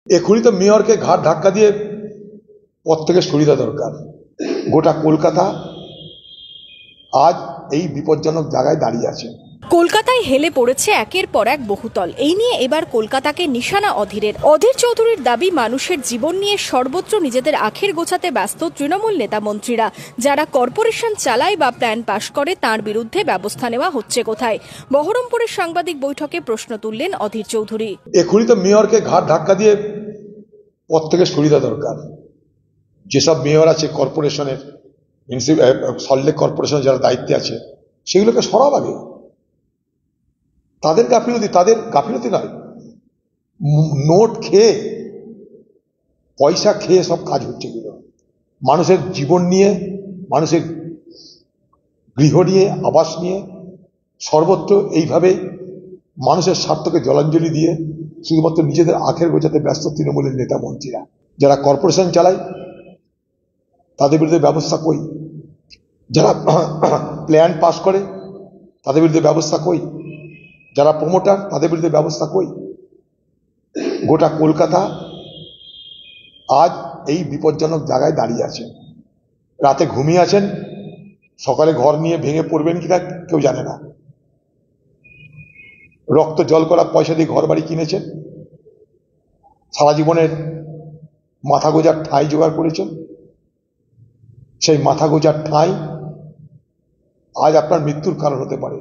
এখনই তো মেয়রকে ঘাট ধাক্কা দিয়ে পদ থেকে সরিয়ে দেওয়া দরকার। গোটা কলকাতা আজ এই বিপজ্জনক জায়গায় দাঁড়িয়ে আছে। কলকাতায় হেলে পড়েছে একের পর এক বহুতল। এই নিয়ে এবার কলকাতাকে নিশানা অধীরের। অধীর চৌধুরীর দাবি, মানুষের জীবন নিয়ে সর্বত্র নিজেদের আখের গোছাতে ব্যস্ত তৃণমূল নেতা মন্ত্রীরা। যারা কর্পোরেশন চালায় বা প্ল্যান পাশ করে তার বিরুদ্ধে ব্যবস্থা নেওয়া হচ্ছে কোথায়? বহরমপুরের সাংবাদিক বৈঠকে প্রশ্ন তুললেন অধীর চৌধুরী। এখনই তো মেয়রকে ঘাট ধাক্কা দিয়ে পদ থেকে সরিয়ে দেওয়া দরকার। যেসব মেয়র আছে কর্পোরেশনের, সল্টলেক কর্পোরেশনের যারা দায়িত্বে আছে, সেগুলোকে সরাব আগে। তাদের গাফিলতি নয়, নোট খেয়ে, পয়সা খেয়ে সব কাজ হচ্ছে এগুলো। মানুষের জীবন নিয়ে, মানুষের গৃহ নিয়ে, আবাস নিয়ে, সর্বত্র এইভাবে মানুষের স্বার্থকে জলাঞ্জলি দিয়ে শুধুমাত্র নিজেদের আখের গোছাতে ব্যস্ত তৃণমূলের নেতা মন্ত্রীরা। যারা কর্পোরেশন চালায় তাদের বিরুদ্ধে ব্যবস্থা কই? যারা প্ল্যান পাস করে তাদের বিরুদ্ধে ব্যবস্থা কই? যারা প্রমোটার তাদের বিরুদ্ধে ব্যবস্থা কই? গোটা কলকাতা আজ এই বিপজ্জনক জায়গায় দাঁড়িয়ে আছে। রাতে ঘুমিয়ে আছেন, সকালে ঘর নিয়ে ভেঙে পড়বেন কিনা কেউ জানে না। রক্ত জল করা পয়সা দিয়ে ঘর বাড়ি কিনেছেন, সারা জীবনের মাথা গোজার ঠাঁই জোগাড় করেছেন। সেই মাথা গোজার ঠাঁই আজ আপনার মৃত্যুর কারণ হতে পারে।